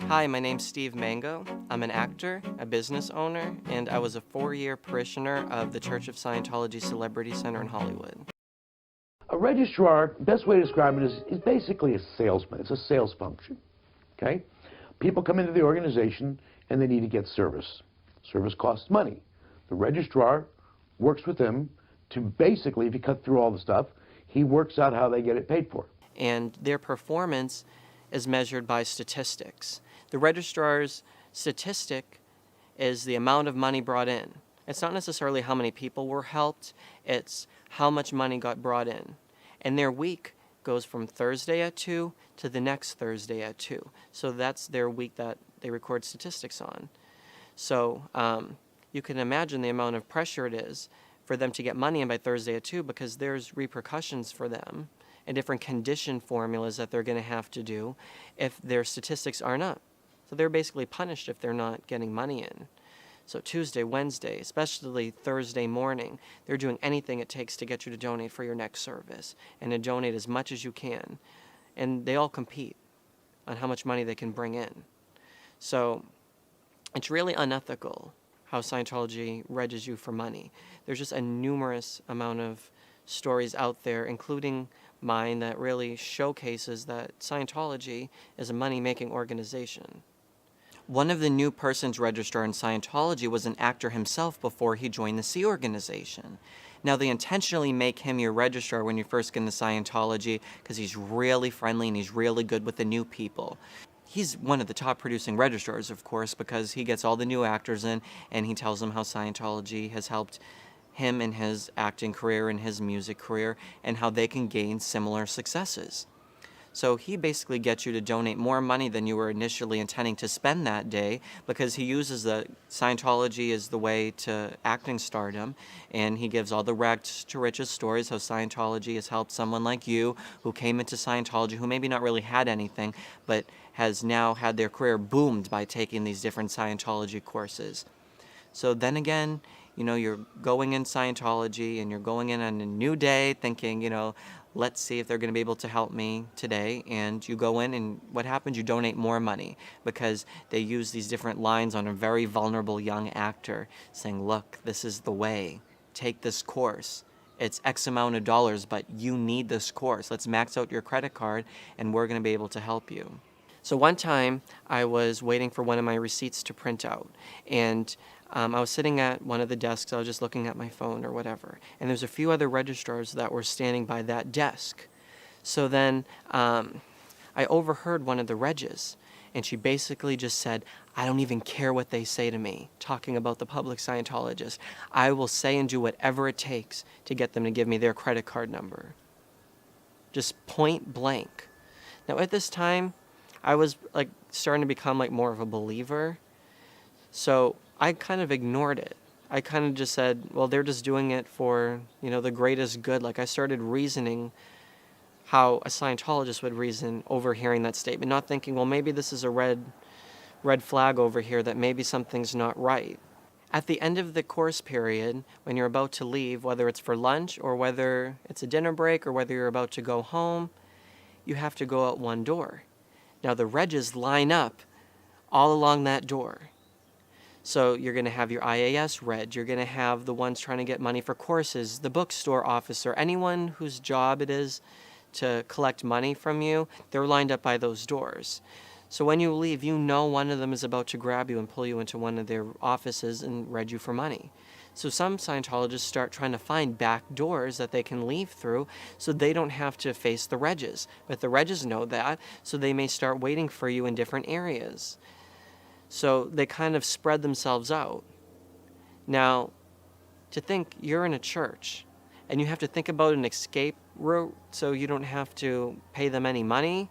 Hi, my name's Steve Mango. I'm an actor, a business owner, and I was a 4-year parishioner of the Church of Scientology Celebrity Centre in Hollywood. A registrar, best way to describe it is basically a salesman. It's a sales function, okay? People come into the organization and they need to get service. Service costs money. The registrar works with them to basically, if you cut through all the stuff, he works out how they get it paid for. And their performance is measured by statistics. The registrar's statistic is the amount of money brought in. It's not necessarily how many people were helped, it's how much money got brought in. And their week goes from Thursday at 2 to the next Thursday at 2. So that's their week that they record statistics on. So you can imagine the amount of pressure it is for them to get money in by Thursday at 2, because there's repercussions for them and different condition formulas that they're going to have to do if their statistics aren't up. So they're basically punished if they're not getting money in. So Tuesday, Wednesday, especially Thursday morning, they're doing anything it takes to get you to donate for your next service and to donate as much as you can. And they all compete on how much money they can bring in. So it's really unethical how Scientology regs you for money. There's just a numerous amount of stories out there, including mine, that really showcases that Scientology is a money-making organization. One of the new persons registered in Scientology was an actor himself before he joined the Sea organization. Now, they intentionally make him your registrar when you first get into Scientology because he's really friendly and he's really good with the new people. He's one of the top producing registrars, of course, because he gets all the new actors in and he tells them how Scientology has helped him in his acting career and his music career and how they can gain similar successes. So he basically gets you to donate more money than you were initially intending to spend that day, because he uses the Scientology as the way to acting stardom, and he gives all the rags to riches stories how Scientology has helped someone like you who came into Scientology who maybe not really had anything but has now had their career boomed by taking these different Scientology courses. So then again, you're going in Scientology and you're going in on a new day thinking, let's see if they're going to be able to help me today. And you go in and what happens? You donate more money because they use these different lines on a very vulnerable young actor saying, look, this is the way. Take this course. It's X amount of dollars, but you need this course. Let's max out your credit card and we're going to be able to help you. So one time I was waiting for one of my receipts to print out, and I was sitting at one of the desks. I was just looking at my phone or whatever, and there's a few other registrars that were standing by that desk. So then I overheard one of the regs, and she basically just said, I don't even care what they say to me, talking about the public Scientologist. I will say and do whatever it takes to get them to give me their credit card number. Just point blank. Now at this time, I was starting to become more of a believer. So I kind of ignored it. I kind of just said, well, they're just doing it for, the greatest good. I started reasoning how a Scientologist would reason overhearing that statement, not thinking, well, maybe this is a red flag over here, that maybe something's not right. At the end of the course period, when you're about to leave, whether it's for lunch or whether it's a dinner break or whether you're about to go home, you have to go out one door. Now the regs line up all along that door. So you're going to have your IAS reg, you're going to have the ones trying to get money for courses, the bookstore officer, anyone whose job it is to collect money from you, they're lined up by those doors. So when you leave, one of them is about to grab you and pull you into one of their offices and reg you for money. So some Scientologists start trying to find back doors that they can leave through so they don't have to face the regs. But the regs know that, so they may start waiting for you in different areas. So they kind of spread themselves out. Now, to think you're in a church and you have to think about an escape route so you don't have to pay them any money.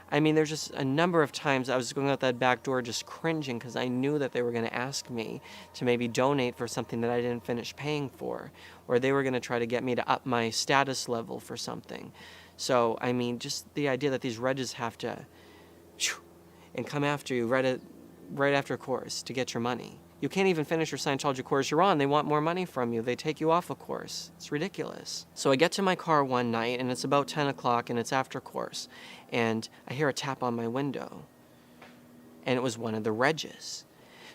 I mean, there's just a number of times I was going out that back door just cringing because I knew that they were going to ask me to maybe donate for something that I didn't finish paying for, or they were going to try to get me to up my status level for something. So, I mean, just the idea that these regs have to and come after you right after course to get your money. You can't even finish your Scientology course you're on. They want more money from you. They take you off a course. It's ridiculous. So I get to my car one night, and it's about 10 o'clock, and it's after course. And I hear a tap on my window. and it was one of the Regis.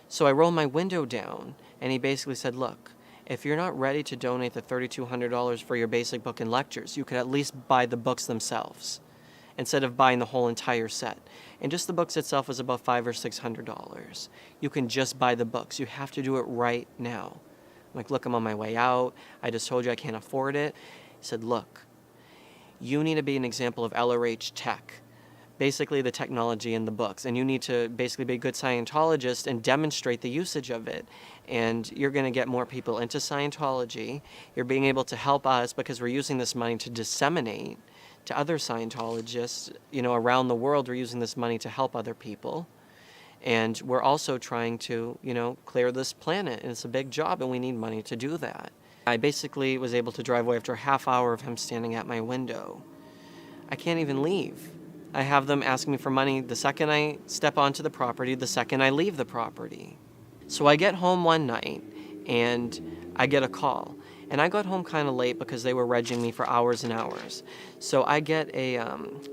So I rolled my window down, and he basically said, look, if you're not ready to donate the $3,200 for your basic book and lectures, you could at least buy the books themselves instead of buying the whole entire set. And just the books itself was about $500 or $600. You can just buy the books. You have to do it right now. I'm like, look, I'm on my way out. I just told you I can't afford it. He said, look, you need to be an example of LRH tech, basically the technology in the books, and you need to basically be a good Scientologist and demonstrate the usage of it. And you're going to get more people into Scientology. You're being able to help us because we're using this money to disseminate to other Scientologists, around the world. We're using this money to help other people. And we're also trying to, clear this planet. And it's a big job, and we need money to do that. I basically was able to drive away after a half hour of him standing at my window. I can't even leave. I have them asking me for money the second I step onto the property, the second I leave the property. So I get home one night, and I get a call. And I got home kind of late because they were regging me for hours and hours. So I get a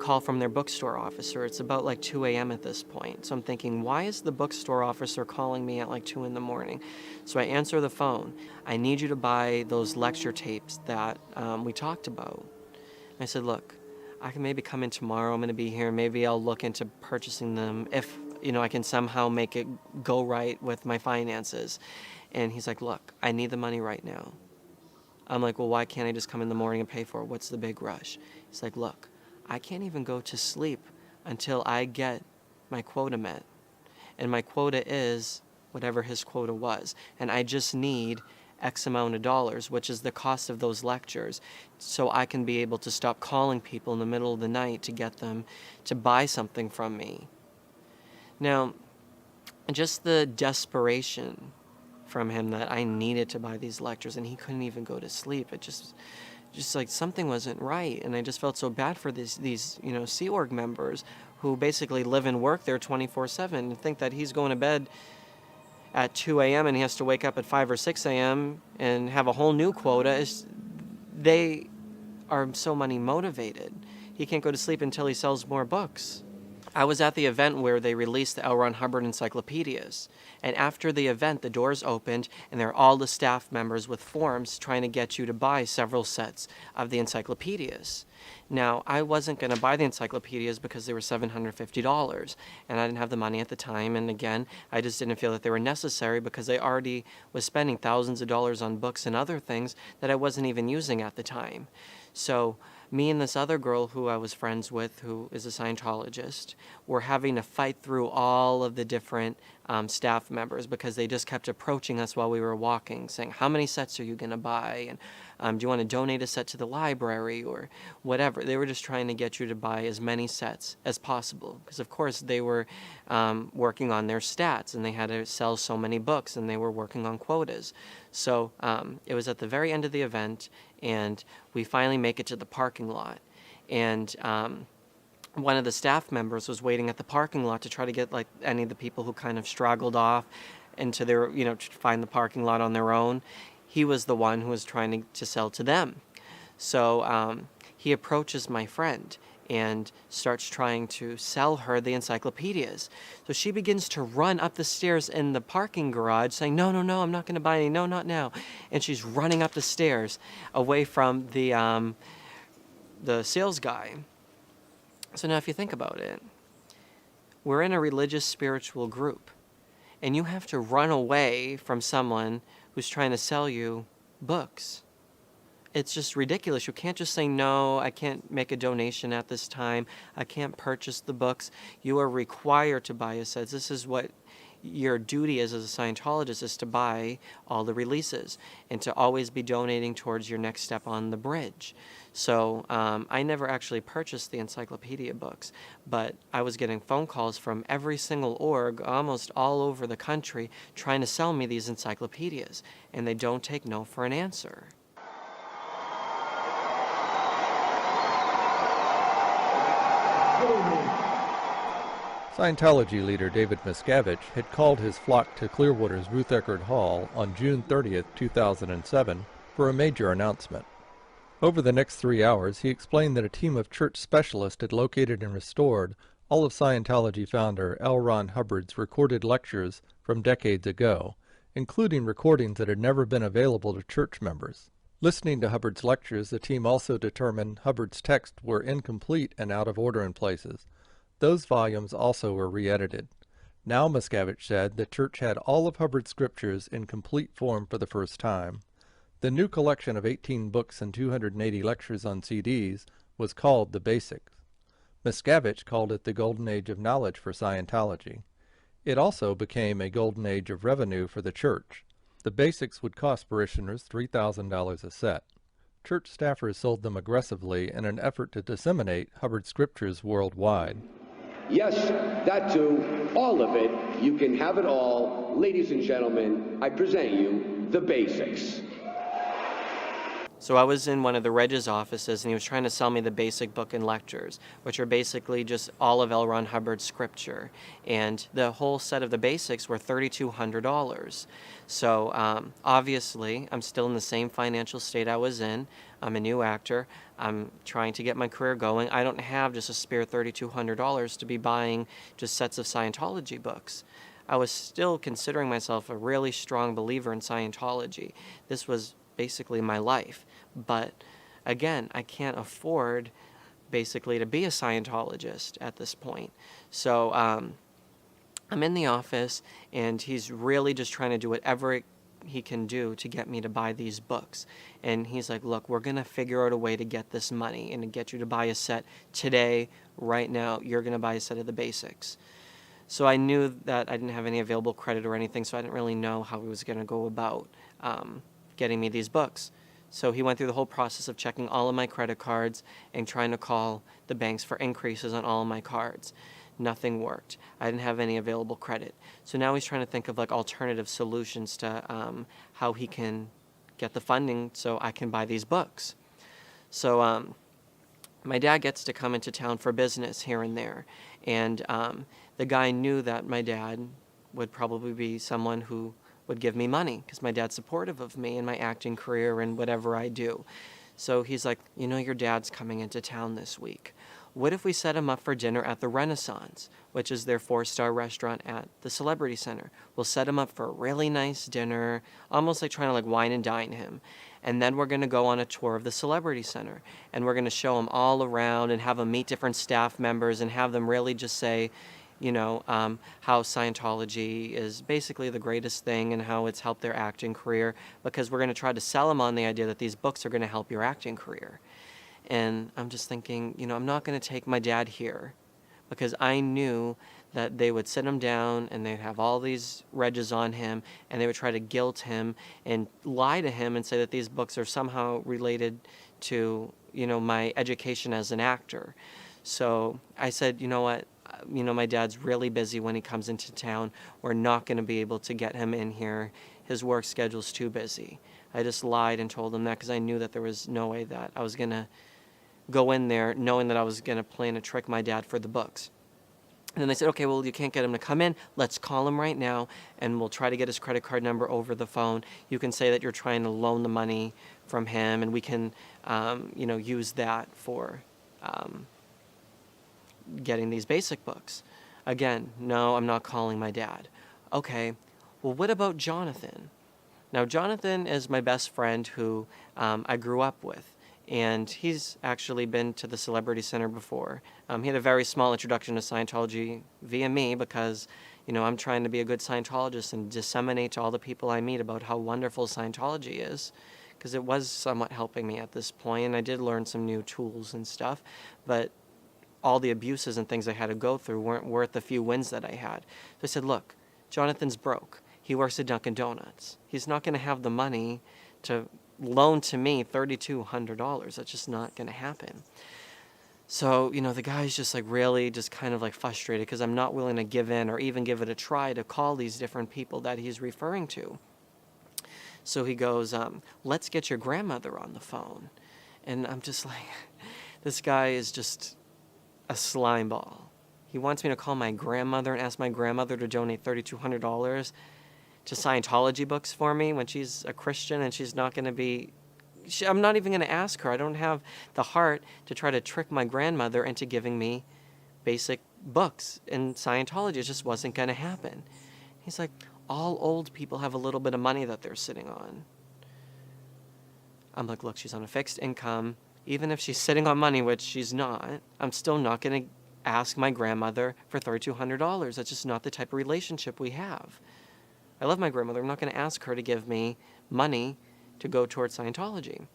call from their bookstore officer. It's about like 2 a.m. at this point. So I'm thinking, why is the bookstore officer calling me at like 2 in the morning? So I answer the phone. I need you to buy those lecture tapes that we talked about. And I said, look, I can maybe come in tomorrow. I'm going to be here. Maybe I'll look into purchasing them if, I can somehow make it go right with my finances. And he's like, look, I need the money right now. I'm like, well, why can't I just come in the morning and pay for it? What's the big rush? He's like, look, I can't even go to sleep until I get my quota met. And my quota is whatever his quota was. And I just need X amount of dollars, which is the cost of those lectures, so I can be able to stop calling people in the middle of the night to get them to buy something from me. Now, just the desperation from him that I needed to buy these lectures, and he couldn't even go to sleep. It just like something wasn't right, and I just felt so bad for these Sea Org members who basically live and work there 24/7 and think that he's going to bed at 2 a.m. and he has to wake up at 5 or 6 a.m. and have a whole new quota. They are so money motivated. He can't go to sleep until he sells more books. I was at the event where they released the L. Ron Hubbard encyclopedias. And after the event, the doors opened, and there are all the staff members with forms trying to get you to buy several sets of the encyclopedias. Now, I wasn't going to buy the encyclopedias because they were $750, and I didn't have the money at the time. And again, I just didn't feel that they were necessary because I already was spending thousands of dollars on books and other things that I wasn't even using at the time. So me and this other girl who I was friends with, who is a Scientologist, were having to fight through all of the different staff members because they just kept approaching us while we were walking, saying, how many sets are you going to buy? And do you want to donate a set to the library or whatever? They were just trying to get you to buy as many sets as possible because, of course, they were working on their stats, and they had to sell so many books, and they were working on quotas. So it was at the very end of the event, and we finally make it to the parking lot. And one of the staff members was waiting at the parking lot to try to get like any of the people who kind of straggled off into their, to find the parking lot on their own. He was the one who was trying to sell to them. So he approaches my friend and starts trying to sell her the encyclopedias. So she begins to run up the stairs in the parking garage saying, no, I'm not going to buy any, no, not now. And she's running up the stairs away from the sales guy. So now if you think about it, we're in a religious spiritual group, and you have to run away from someone who's trying to sell you books. It's just ridiculous. You can't just say, no, I can't make a donation at this time. I can't purchase the books. You are required to buy a set. This is what your duty is as a Scientologist, is to buy all the releases and to always be donating towards your next step on the bridge. So I never actually purchased the encyclopedia books, but I was getting phone calls from every single org almost all over the country trying to sell me these encyclopedias, and they don't take no for an answer. Scientology leader David Miscavige had called his flock to Clearwater's Ruth Eckerd Hall on June 30, 2007, for a major announcement. Over the next 3 hours, he explained that a team of church specialists had located and restored all of Scientology founder L. Ron Hubbard's recorded lectures from decades ago, including recordings that had never been available to church members. Listening to Hubbard's lectures, the team also determined Hubbard's texts were incomplete and out of order in places. Those volumes also were re-edited. Now, Miscavige said, the church had all of Hubbard's scriptures in complete form for the first time. The new collection of 18 books and 280 lectures on CDs was called The Basics. Miscavige called it the golden age of knowledge for Scientology. It also became a golden age of revenue for the church. The Basics would cost parishioners $3,000 a set. Church staffers sold them aggressively in an effort to disseminate Hubbard's scriptures worldwide. Yes, that too, all of it. You can have it all. Ladies and gentlemen, I present you The Basics. So I was in one of the Reg's offices, and he was trying to sell me the Basic Book and Lectures, which are basically just all of L. Ron Hubbard's scripture. And the whole set of the Basics were $3,200. So obviously, I'm still in the same financial state I was in. I'm a new actor. I'm trying to get my career going. I don't have just a spare $3,200 to be buying just sets of Scientology books. I was still considering myself a really strong believer in Scientology. This was basically my life. But again, I can't afford basically to be a Scientologist at this point. So I'm in the office, and he's really just trying to do whatever he can do to get me to buy these books. And he's like, look, we're going to figure out a way to get this money and to get you to buy a set today, right now. You're going to buy a set of the Basics. So I knew that I didn't have any available credit or anything, so I didn't really know how he was going to go about getting me these books. So he went through the whole process of checking all of my credit cards and trying to call the banks for increases on all of my cards. Nothing worked. I didn't have any available credit. So now he's trying to think of like alternative solutions to how he can get the funding so I can buy these books. So my dad gets to come into town for business here and there. And the guy knew that my dad would probably be someone who would give me money because my dad's supportive of me and my acting career and whatever I do. So he's like, you know, your dad's coming into town this week. What if we set him up for dinner at the Renaissance, which is their 4-star restaurant at the Celebrity Centre? We'll set him up for a really nice dinner, almost like trying to like wine and dine him. And then we're going to go on a tour of the Celebrity Centre. And we're going to show him all around and have him meet different staff members and have them really just say, you know, how Scientology is basically the greatest thing and how it's helped their acting career, because we're going to try to sell them on the idea that these books are going to help your acting career. And I'm just thinking, you know, I'm not going to take my dad here because I knew that they would sit him down and they'd have all these Regs on him and they would try to guilt him and lie to him and say that these books are somehow related to, you know, my education as an actor. So I said, you know what? You know, my dad's really busy when he comes into town. We're not going to be able to get him in here. His work schedule's too busy. I just lied and told him that because I knew that there was no way that I was going to go in there knowing that I was going to plan to trick my dad for the books. And then they said, okay, well, you can't get him to come in. Let's call him right now, and we'll try to get his credit card number over the phone. You can say that you're trying to loan the money from him, and we can, you know, use that for getting these basic books. Again, no, I'm not calling my dad. Okay, well, what about Jonathan? Now, Jonathan is my best friend who I grew up with, and he's actually been to the Celebrity Centre before. He had a very small introduction to Scientology via me because, you know, I'm trying to be a good Scientologist and disseminate to all the people I meet about how wonderful Scientology is, because it was somewhat helping me at this point, and I did learn some new tools and stuff, but all the abuses and things I had to go through weren't worth the few wins that I had. So I said, look, Jonathan's broke. He works at Dunkin' Donuts. He's not going to have the money to loan to me $3,200. That's just not going to happen. So, you know, the guy's just like really just kind of like frustrated because I'm not willing to give in or even give it a try to call these different people that he's referring to. So he goes, let's get your grandmother on the phone. And I'm just like, this guy is just a slime ball. He wants me to call my grandmother and ask my grandmother to donate $3,200 to Scientology books for me when she's a Christian and she's not going to be... I'm not even going to ask her. I don't have the heart to try to trick my grandmother into giving me basic books in Scientology. It just wasn't going to happen. He's like, all old people have a little bit of money that they're sitting on. I'm like, look, she's on a fixed income. Even if she's sitting on money, which she's not, I'm still not going to ask my grandmother for $3,200. That's just not the type of relationship we have. I love my grandmother. I'm not going to ask her to give me money to go towards Scientology.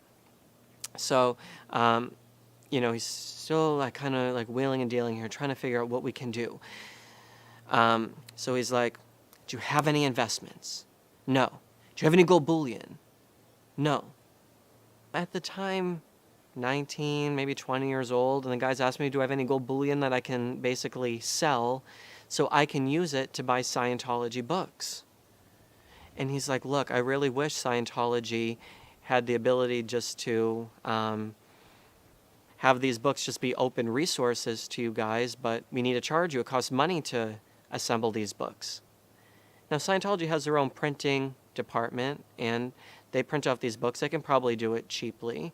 So, he's still like kind of like wheeling and dealing here, trying to figure out what we can do. So he's like, do you have any investments? No. Do you have any gold bullion? No. At the time, 19, maybe 20 years old, and the guys asked me, do I have any gold bullion that I can basically sell so I can use it to buy Scientology books? And he's like, look, I really wish Scientology had the ability just to have these books just be open resources to you guys, but we need to charge you. It costs money to assemble these books. Now, Scientology has their own printing department, and they print off these books. They can probably do it cheaply.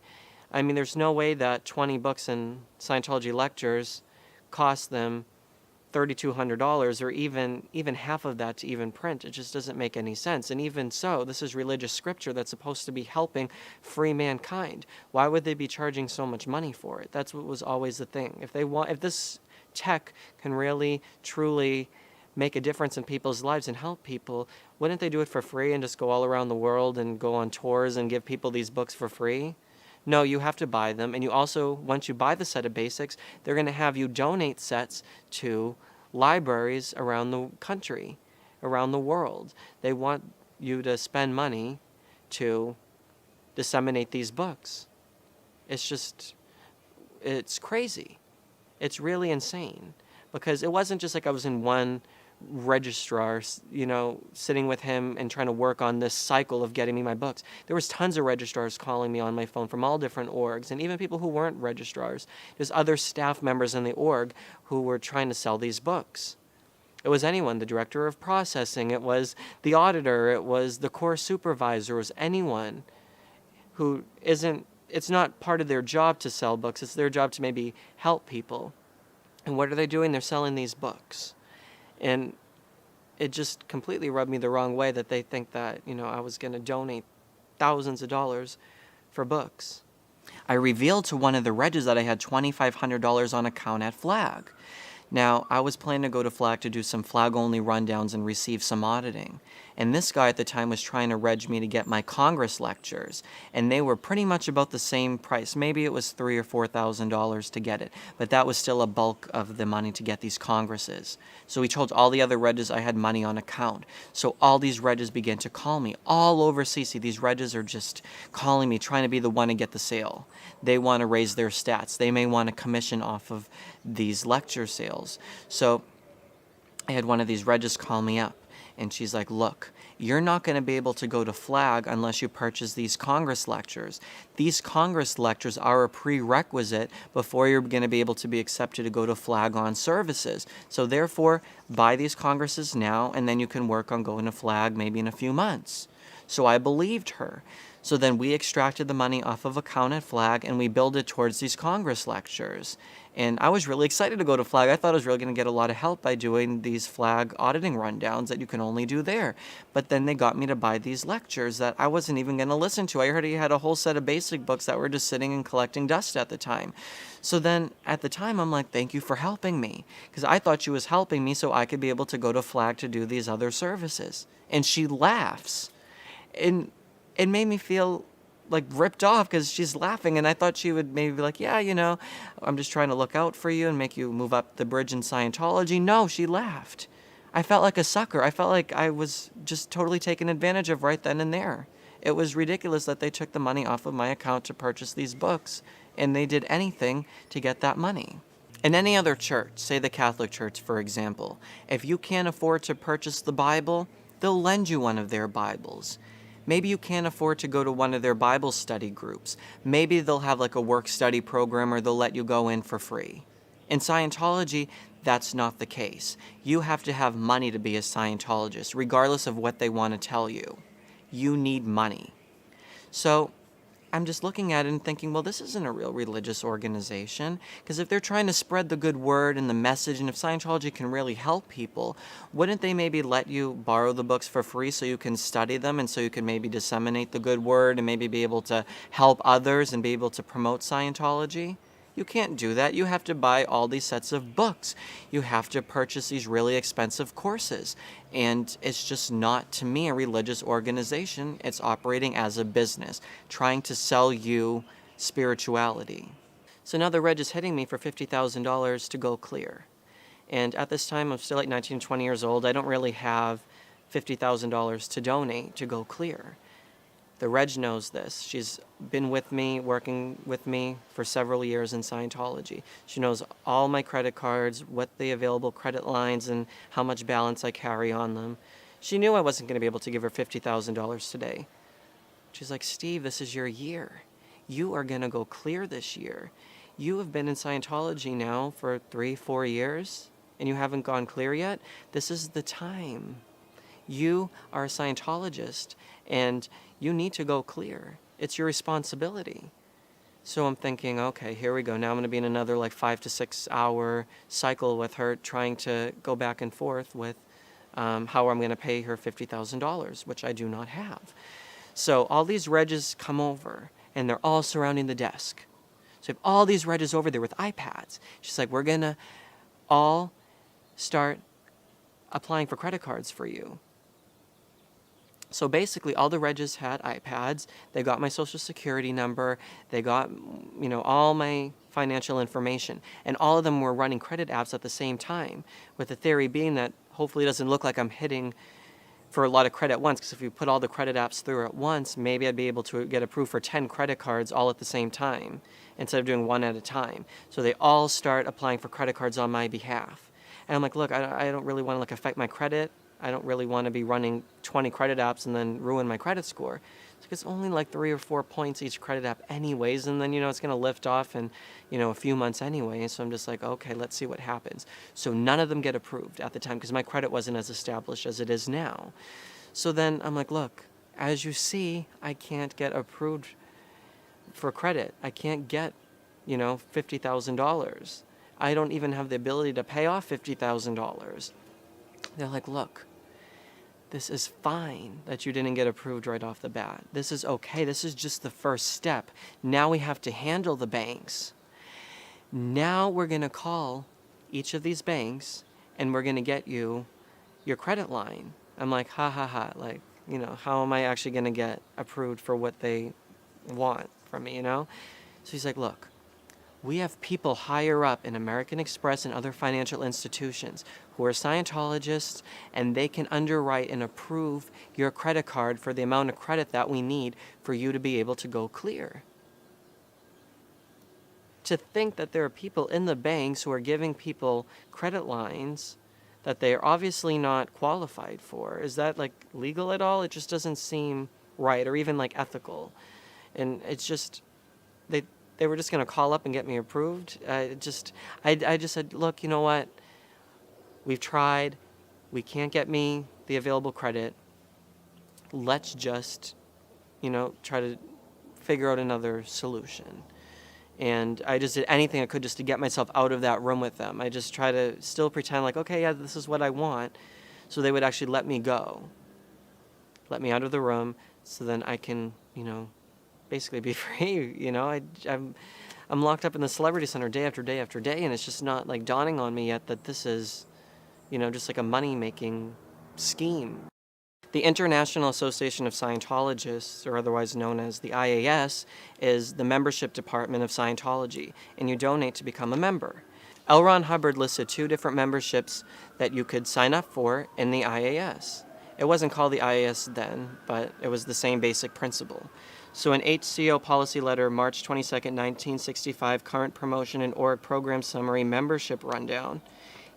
I mean, there's no way that 20 books in Scientology lectures cost them $3,200 or even half of that to even print. It just doesn't make any sense. And even so, this is religious scripture that's supposed to be helping free mankind. Why would they be charging so much money for it? That's what was always the thing. If this tech can really, truly make a difference in people's lives and help people, wouldn't they do it for free and just go all around the world and go on tours and give people these books for free? No, you have to buy them. And you also, once you buy the set of basics, they're going to have you donate sets to libraries around the country, around the world. They want you to spend money to disseminate these books. It's crazy. It's really insane. Because it wasn't just like I was in one registrar, sitting with him and trying to work on this cycle of getting me my books. There was tons of registrars calling me on my phone from all different orgs, and even people who weren't registrars. There's other staff members in the org who were trying to sell these books. It was anyone, the director of processing, it was the auditor, it was the course supervisor, it was anyone who it's not part of their job to sell books, it's their job to maybe help people. And what are they doing? They're selling these books. And it just completely rubbed me the wrong way that they think that, I was going to donate thousands of dollars for books. I revealed to one of the Regis that I had $2,500 on account at Flag. Now, I was planning to go to Flag to do some Flag-only rundowns and receive some auditing. And this guy at the time was trying to reg me to get my Congress lectures. And they were pretty much about the same price. Maybe it was $3,000 or $4,000 to get it. But that was still a bulk of the money to get these Congresses. So he told all the other Regis I had money on account. So all these Regis began to call me all over CC. These Regis are just calling me, trying to be the one to get the sale. They want to raise their stats. They may want a commission off of these lecture sales. So I had one of these Regis call me up, and she's like, look, you're not going to be able to go to Flag unless you purchase these Congress lectures. These Congress lectures are a prerequisite before you're going to be able to be accepted to go to Flag on services. So therefore, buy these Congresses now, and then you can work on going to Flag maybe in a few months. So I believed her. So then we extracted the money off of account at Flag, and we billed it towards these Congress lectures. And I was really excited to go to Flag. I thought I was really going to get a lot of help by doing these Flag auditing rundowns that you can only do there. But then they got me to buy these lectures that I wasn't even going to listen to. I heard he had a whole set of basic books that were just sitting and collecting dust at the time. So then at the time, I'm like, thank you for helping me. Because I thought she was helping me so I could be able to go to Flag to do these other services. And she laughs. And it made me feel like ripped off because she's laughing, and I thought she would maybe be like, yeah, I'm just trying to look out for you and make you move up the bridge in Scientology. No, she laughed. I felt like a sucker. I felt like I was just totally taken advantage of right then and there. It was ridiculous that they took the money off of my account to purchase these books, and they did anything to get that money. In any other church, say the Catholic Church, for example, if you can't afford to purchase the Bible, they'll lend you one of their Bibles. Maybe you can't afford to go to one of their Bible study groups. Maybe they'll have like a work study program, or they'll let you go in for free. In Scientology, that's not the case. You have to have money to be a Scientologist, regardless of what they want to tell you. You need money. So I'm just looking at it and thinking, well, this isn't a real religious organization. Because if they're trying to spread the good word and the message, and if Scientology can really help people, wouldn't they maybe let you borrow the books for free so you can study them and so you can maybe disseminate the good word and maybe be able to help others and be able to promote Scientology? You can't do that. You have to buy all these sets of books. You have to purchase these really expensive courses. And it's just not, to me, a religious organization. It's operating as a business, trying to sell you spirituality. So now the reg is hitting me for $50,000 to go clear. And at this time, I'm still like 19, 20 years old. I don't really have $50,000 to donate to go clear. The Reg knows this. She's been with me, working with me for several years in Scientology. She knows all my credit cards, what the available credit lines, and how much balance I carry on them. She knew I wasn't going to be able to give her $50,000 today. She's like, Steve, this is your year. You are going to go clear this year. You have been in Scientology now for 3-4 years, and you haven't gone clear yet. This is the time. You are a Scientologist, and you need to go clear. It's your responsibility. So I'm thinking, okay, here we go. Now I'm going to be in another like 5 to 6 hour cycle with her, trying to go back and forth with how I'm going to pay her $50,000, which I do not have. So all these Regs come over, and they're all surrounding the desk. So I have all these Regs over there with iPads. She's like, we're going to all start applying for credit cards for you. So basically, all the Regs had iPads. They got my social security number. They got, all my financial information. And all of them were running credit apps at the same time, with the theory being that hopefully it doesn't look like I'm hitting for a lot of credit at once, because if we put all the credit apps through at once, maybe I'd be able to get approved for 10 credit cards all at the same time, instead of doing one at a time. So they all start applying for credit cards on my behalf. And I'm like, look, I don't really want to affect my credit. I don't really want to be running 20 credit apps and then ruin my credit score. It's only like 3 or 4 points each credit app anyways, and then, it's going to lift off in, a few months anyway. So I'm just like, okay, let's see what happens. So none of them get approved at the time because my credit wasn't as established as it is now. So then I'm like, look, as you see, I can't get approved for credit. I can't get, $50,000. I don't even have the ability to pay off $50,000. They're like, look, this is fine that you didn't get approved right off the bat. This is okay. This is just the first step. Now we have to handle the banks. Now we're going to call each of these banks and we're going to get you your credit line. I'm like, ha ha ha. Like, how am I actually going to get approved for what they want from me, So he's like, look, we have people higher up in American Express and other financial institutions who are Scientologists, and they can underwrite and approve your credit card for the amount of credit that we need for you to be able to go clear. To think that there are people in the banks who are giving people credit lines that they are obviously not qualified for, is that legal at all? It just doesn't seem right, or even ethical. And it's just, they were just going to call up and get me approved. I just said, look, you know what? We've tried. We can't get me the available credit. Let's just, try to figure out another solution. And I just did anything I could just to get myself out of that room with them. I just try to still pretend like, okay, yeah, this is what I want. So they would actually let me go. Let me out of the room so then I can, basically be free. I'm locked up in the Celebrity Centre day after day after day, and it's just not dawning on me yet that this is, just a money-making scheme. The International Association of Scientologists, or otherwise known as the IAS, is the membership department of Scientology, and you donate to become a member. L. Ron Hubbard listed 2 different memberships that you could sign up for in the IAS. It wasn't called the IAS then, but it was the same basic principle. So in HCO Policy Letter, March 22nd, 1965, Current Promotion and Org Program Summary Membership Rundown,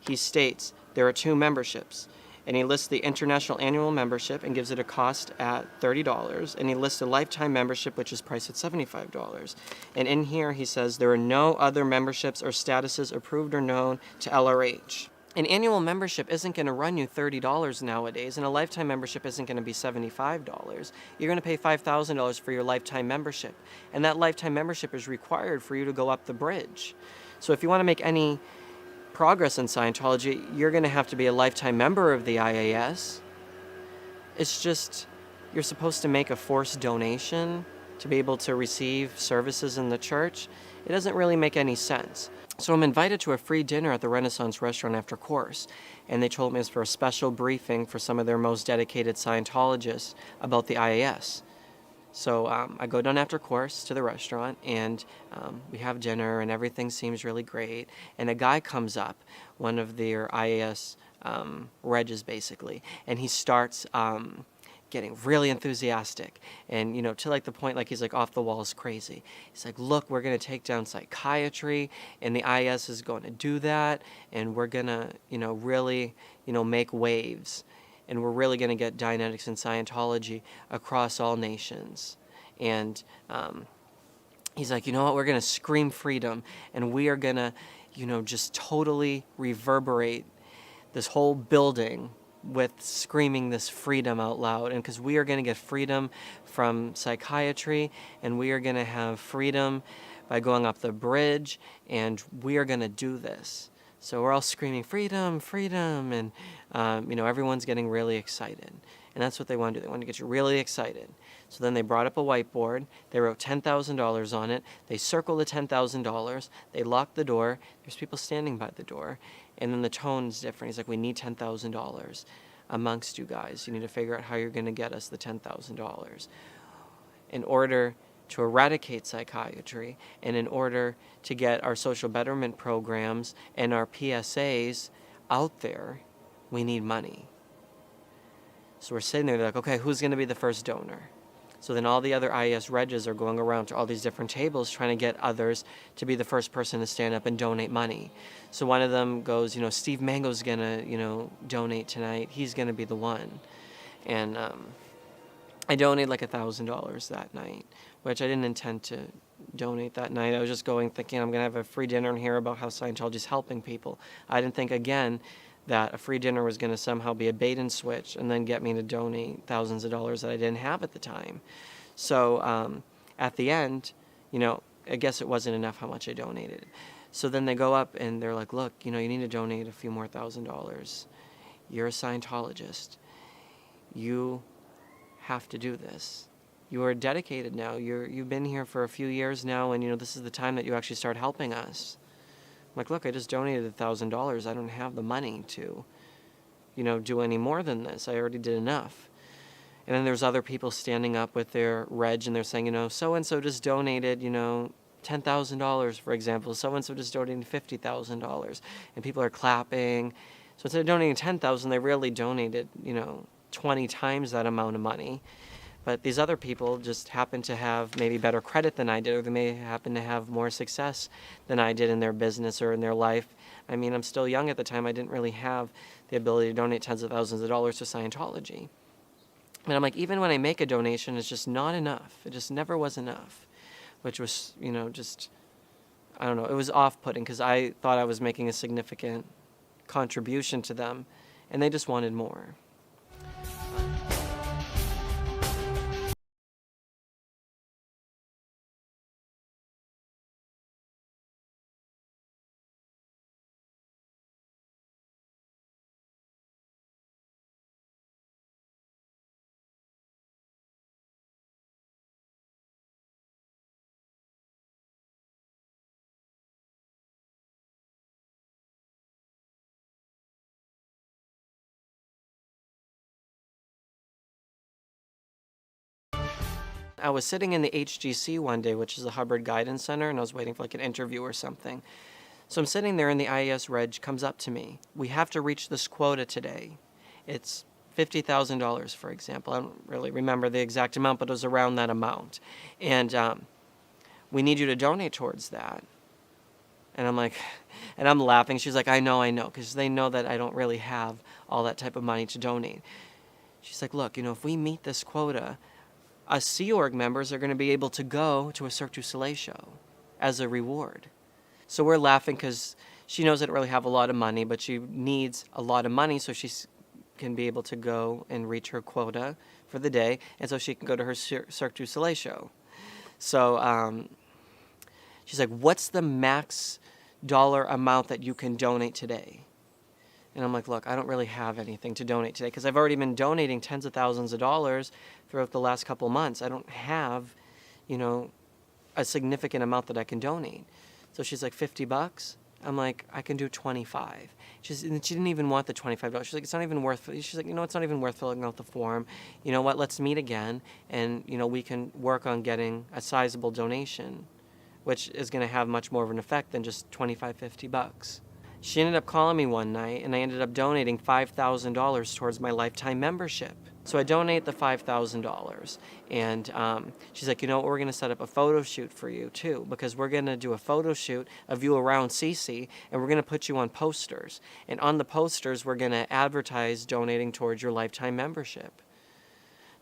he states there are 2 memberships. And he lists the International Annual Membership and gives it a cost at $30. And he lists a Lifetime Membership, which is priced at $75. And in here he says there are no other memberships or statuses approved or known to LRH. An annual membership isn't going to run you $30 nowadays, and a lifetime membership isn't going to be $75. You're going to pay $5,000 for your lifetime membership, and that lifetime membership is required for you to go up the bridge. So if you want to make any progress in Scientology, you're going to have to be a lifetime member of the IAS. It's just, you're supposed to make a forced donation to be able to receive services in the church. It doesn't really make any sense. So I'm invited to a free dinner at the Renaissance restaurant after course, and they told me it's for a special briefing for some of their most dedicated Scientologists about the IAS. So I go down after course to the restaurant, and we have dinner, and everything seems really great. And a guy comes up, one of their IAS Regis basically, and he starts getting really enthusiastic, and to like the point, like he's like off the walls crazy. He's like, look, we're going to take down psychiatry, and the IS is going to do that, and we're going to really make waves, and we're really going to get Dianetics and Scientology across all nations. And he's like, you know what, we're going to scream freedom, and we are going to just totally reverberate this whole building with screaming this freedom out loud. And because we are going to get freedom from psychiatry, and we are going to have freedom by going up the bridge, and we are going to do this. So we're all screaming freedom, freedom, and everyone's getting really excited. And that's what they want to do. They want to get you really excited. So then they brought up a whiteboard. They wrote $10,000 on it. They circled the $10,000. They locked the door. There's people standing by the door. And then the tone's different. He's like, we need $10,000 amongst you guys. You need to figure out how you're going to get us the $10,000 in order to eradicate psychiatry, and in order to get our social betterment programs and our PSAs out there. We need money. So we're sitting there, they're like, okay, who's going to be the first donor? So then all the other IAS Regis are going around to all these different tables trying to get others to be the first person to stand up and donate money. So one of them goes, Steve Mango's going to, donate tonight. He's going to be the one. And I donated like $1,000 that night, which I didn't intend to donate that night. I was just going thinking I'm going to have a free dinner and hear about how Scientology is helping people. I didn't think, again, that a free dinner was going to somehow be a bait and switch and then get me to donate thousands of dollars that I didn't have at the time. So at the end, I guess it wasn't enough how much I donated. So then they go up and they're like, look, you need to donate a few more $1,000. You're a Scientologist. You have to do this. You are dedicated now. You've been here for a few years now, and this is the time that you actually start helping us. I'm like, look, I just donated $1,000. I don't have the money to, do any more than this. I already did enough. And then there's other people standing up with their reg, and they're saying, so-and-so just donated, $10,000, for example. So-and-so just donated $50,000. And people are clapping. So instead of donating $10,000, they really donated, 20 times that amount of money. But these other people just happen to have maybe better credit than I did, or they may happen to have more success than I did in their business or in their life. I mean, I'm still young at the time. I didn't really have the ability to donate tens of thousands of dollars to Scientology. And I'm like, even when I make a donation, it's just not enough. It just never was enough, which was, just, I don't know, it was off-putting because I thought I was making a significant contribution to them, and they just wanted more. I was sitting in the HGC one day, which is the Hubbard Guidance Center, and I was waiting for like an interview or something. So I'm sitting there, and the IAS Reg comes up to me. We have to reach this quota today. It's $50,000, for example. I don't really remember the exact amount, but it was around that amount. And we need you to donate towards that. And I'm like, and I'm laughing. She's like, I know, because they know that I don't really have all that type of money to donate. She's like, look, if we meet this quota, us Sea Org members are going to be able to go to a Cirque du Soleil show as a reward. So we're laughing because she knows I don't really have a lot of money, but she needs a lot of money so she can be able to go and reach her quota for the day, and so she can go to her Cirque du Soleil show. So she's like, what's the max dollar amount that you can donate today? And I'm like, look, I don't really have anything to donate today because I've already been donating tens of thousands of dollars throughout the last couple months. I don't have, a significant amount that I can donate. So she's like, $50? I'm like, I can do 25. She didn't even want the $25. She's like, it's not even worth it. She's like, it's not even worth filling out the form. You know what, let's meet again and, we can work on getting a sizable donation, which is going to have much more of an effect than just $25, $50. She ended up calling me one night, and I ended up donating $5,000 towards my lifetime membership. So I donate the $5,000, and she's like, we're going to set up a photo shoot for you, too, because we're going to do a photo shoot of you around CC, and we're going to put you on posters. And on the posters, we're going to advertise donating towards your lifetime membership.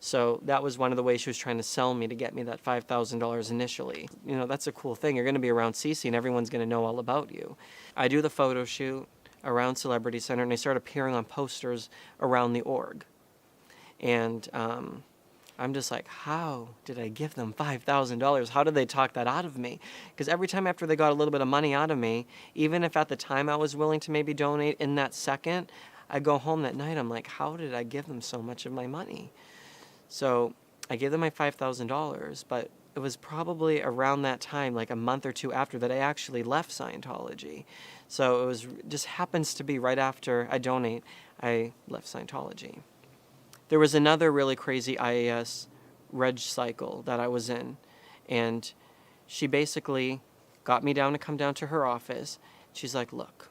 So that was one of the ways she was trying to sell me to get me that $5,000 initially. That's a cool thing. You're going to be around CC and everyone's going to know all about you. I do the photo shoot around Celebrity Centre and I start appearing on posters around the org. And I'm just like, how did I give them $5,000? How did they talk that out of me? Because every time after they got a little bit of money out of me, even if at the time I was willing to maybe donate in that second, I go home that night, I'm like, how did I give them so much of my money? So I gave them my $5,000, but it was probably around that time, like a month or two after, that I actually left Scientology. So just happens to be right after I donate, I left Scientology. There was another really crazy IAS reg cycle that I was in, and she basically got me down to come down to her office. She's like, look,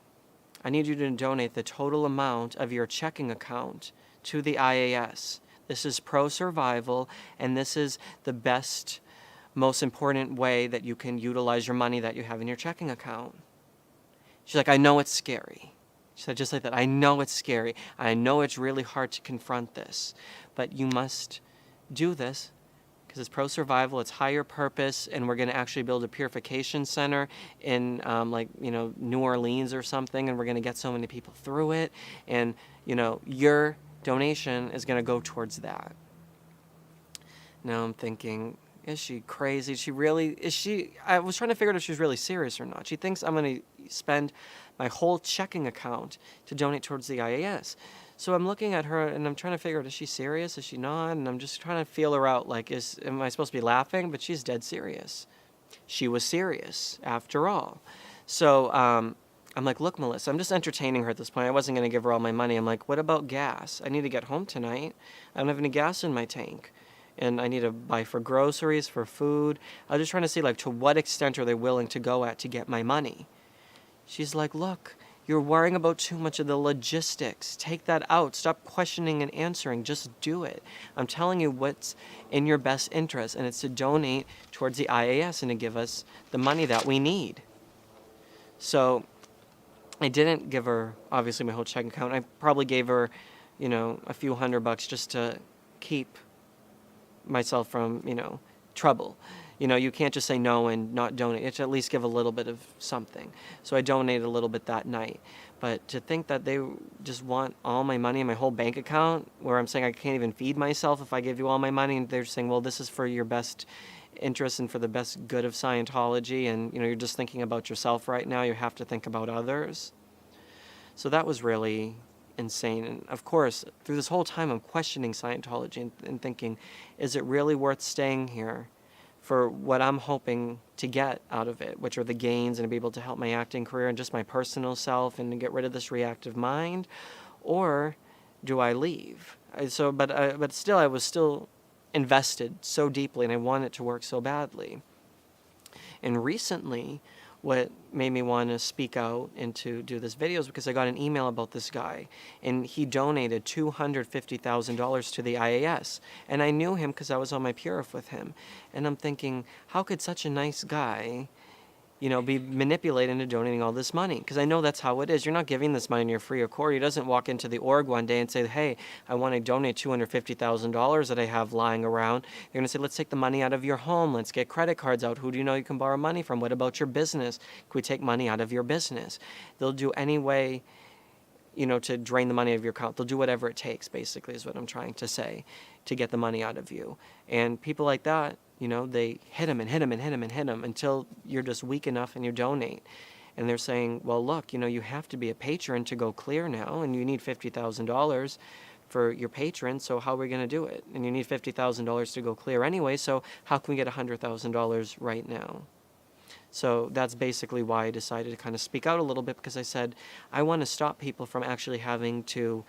I need you to donate the total amount of your checking account to the IAS. This is pro-survival, and this is the best, most important way that you can utilize your money that you have in your checking account. She's like, I know it's scary. She said just like that, I know it's scary. I know it's really hard to confront this, but you must do this because it's pro-survival, it's higher purpose, and we're going to actually build a purification center in New Orleans or something, and we're going to get so many people through it, and your donation is going to go towards that. Now I'm thinking, is she crazy? I was trying to figure out if she's really serious or not. She thinks I'm going to spend my whole checking account to donate towards the IAS. So I'm looking at her and I'm trying to figure out, is she serious? Is she not? And I'm just trying to feel her out, like, am I supposed to be laughing? But she's dead serious. She was serious, after all. So, I'm like, look, Melissa, I'm just entertaining her at this point. I wasn't going to give her all my money. I'm like, what about gas? I need to get home tonight. I don't have any gas in my tank. And I need to buy for groceries, for food. I was just trying to see, to what extent are they willing to go at to get my money? She's like, look, you're worrying about too much of the logistics. Take that out. Stop questioning and answering. Just do it. I'm telling you what's in your best interest, and it's to donate towards the IAS and to give us the money that we need. So I didn't give her, obviously, my whole checking account. I probably gave her, a few $100 just to keep myself from, trouble. You can't just say no and not donate. You have to at least give a little bit of something. So I donated a little bit that night. But to think that they just want all my money in my whole bank account, where I'm saying I can't even feed myself if I give you all my money, and they're saying, well, this is for your best interest and for the best good of Scientology, and you're just thinking about yourself right now. You have to think about others. So that was really insane. And of course, through this whole time, I'm questioning Scientology and thinking, is it really worth staying here for what I'm hoping to get out of it, which are the gains and to be able to help my acting career and just my personal self and to get rid of this reactive mind, or do I leave? But still, I was still invested so deeply, and I wanted it to work so badly. And recently, what made me want to speak out and to do this video is because I got an email about this guy, and he donated $250,000 to the IAS, and I knew him because I was on my Purif with him, and I'm thinking, how could such a nice guy be manipulated into donating all this money. Because I know that's how it is. You're not giving this money in your free accord. He doesn't walk into the org one day and say, hey, I want to donate $250,000 that I have lying around. They're going to say, let's take the money out of your home. Let's get credit cards out. Who do you know you can borrow money from? What about your business? Can we take money out of your business? They'll do any way, to drain the money out of your account. They'll do whatever it takes, basically, is what I'm trying to say, to get the money out of you. And people like that, they hit them and hit them and hit them and hit them until you're just weak enough and you donate. And they're saying, well, look, you have to be a patron to go clear now, and you need $50,000 for your patron, so how are we going to do it? And you need $50,000 to go clear anyway, so how can we get $100,000 right now? So that's basically why I decided to kind of speak out a little bit, because I said, I want to stop people from actually having to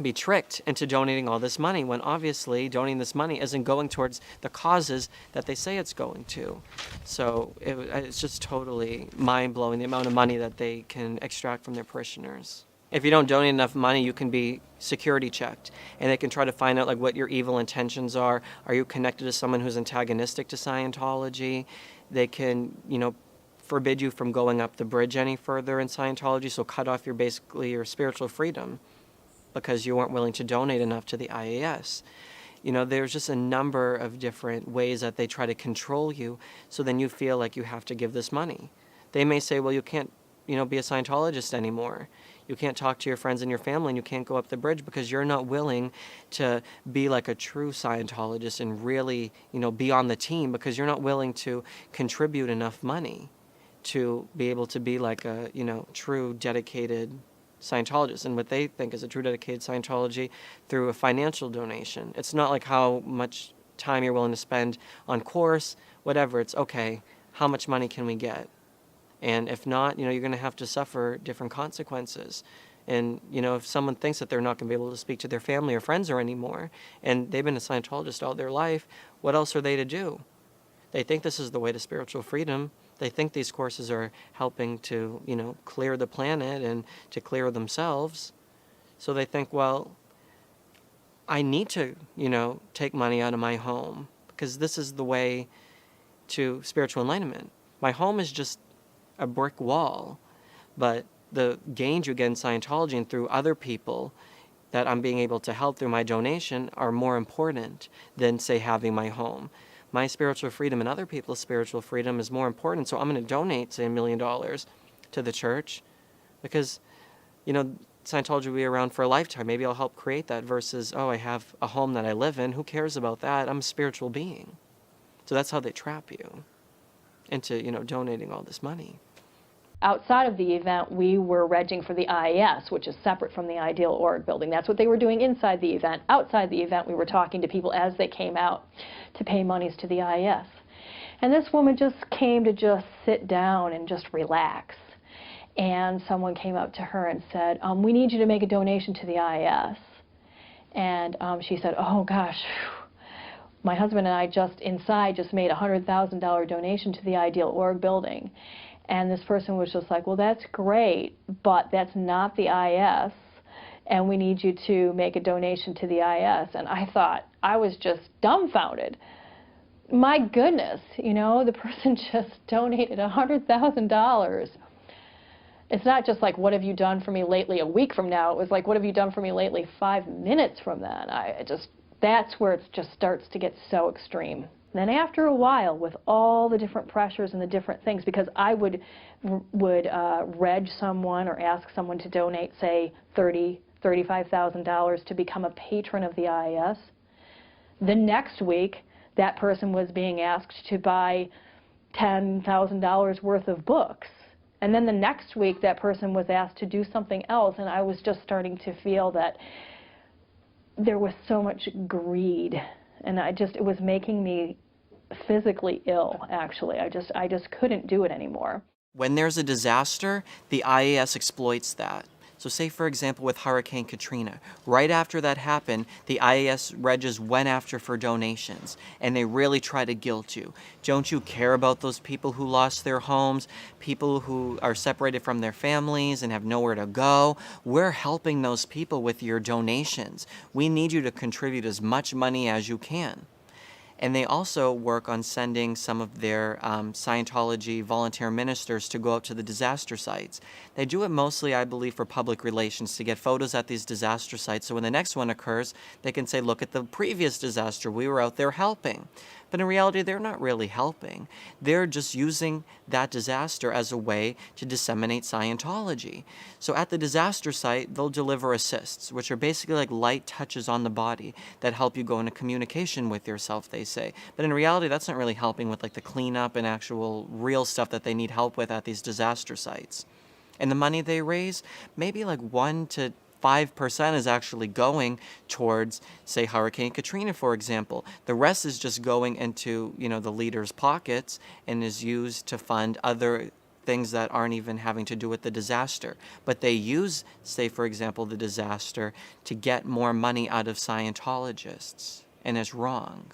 be tricked into donating all this money, when obviously donating this money isn't going towards the causes that they say it's going to. So it's just totally mind-blowing, the amount of money that they can extract from their parishioners. If you don't donate enough money, you can be security checked, and they can try to find out what your evil intentions are. Are you connected to someone who's antagonistic to Scientology? They can, forbid you from going up the bridge any further in Scientology, so cut off your spiritual freedom because you weren't willing to donate enough to the IAS. There's just a number of different ways that they try to control you, so then you feel like you have to give this money. They may say, well, you can't, be a Scientologist anymore. You can't talk to your friends and your family, and you can't go up the bridge because you're not willing to be like a true Scientologist and really, be on the team, because you're not willing to contribute enough money to be able to be like a, true dedicated Scientologist. And what they think is a true dedicated Scientology through a financial donation. It's not like how much time you're willing to spend on course, whatever. It's okay, how much money can we get? And if not, you're going to have to suffer different consequences. And, if someone thinks that they're not going to be able to speak to their family or friends or anymore, and they've been a Scientologist all their life, what else are they to do? They think this is the way to spiritual freedom. They think these courses are helping to, clear the planet and to clear themselves. So they think, well, I need to, take money out of my home because this is the way to spiritual enlightenment. My home is just a brick wall, but the gains you get in Scientology and through other people that I'm being able to help through my donation are more important than, say, having my home. My spiritual freedom and other people's spiritual freedom is more important, so I'm going to donate, say, $1 million to the church because, Scientology will be around for a lifetime. Maybe I'll help create that versus, oh, I have a home that I live in. Who cares about that? I'm a spiritual being. So that's how they trap you into, donating all this money. Outside of the event, we were regging for the IAS, which is separate from the Ideal Org building. That's what they were doing inside the event. Outside the event, we were talking to people as they came out to pay monies to the IAS. And this woman just came to just sit down and just relax. And someone came up to her and said, we need you to make a donation to the IAS. And she said, oh gosh, my husband and I just made a $100,000 donation to the Ideal Org building. And this person was just like, well, that's great, but that's not the IS, and we need you to make a donation to the IS. And I thought, I was just dumbfounded. My goodness, the person just donated $100,000. It's not just like, what have you done for me lately a week from now? It was like, what have you done for me lately 5 minutes from then? That's where it just starts to get so extreme. Then after a while, with all the different pressures and the different things, because I would reg someone or ask someone to donate, say, $30,000, $35,000 to become a patron of the IAS. The next week, that person was being asked to buy $10,000 worth of books. And then the next week, that person was asked to do something else, and I was just starting to feel that there was so much greed, and it was making me physically ill, actually. I just couldn't do it anymore. When there's a disaster, the IAS exploits that. So say, for example, with Hurricane Katrina, right after that happened, the IAS regs went after for donations, and they really try to guilt you. Don't you care about those people who lost their homes, people who are separated from their families and have nowhere to go? We're helping those people with your donations. We need you to contribute as much money as you can. And they also work on sending some of their Scientology volunteer ministers to go out to the disaster sites. They do it mostly, I believe, for public relations, to get photos at these disaster sites. So when the next one occurs, they can say, look at the previous disaster. We were out there helping. But in reality, they're not really helping. They're just using that disaster as a way to disseminate Scientology. So at the disaster site, they'll deliver assists, which are basically like light touches on the body that help you go into communication with yourself, they say. But in reality, that's not really helping with like the cleanup and actual real stuff that they need help with at these disaster sites. And the money they raise, maybe like 1 to 5% is actually going towards, say, Hurricane Katrina, for example. The rest is just going into, the leaders' pockets and is used to fund other things that aren't even having to do with the disaster. But they use, say, for example, the disaster to get more money out of Scientologists. And it's wrong.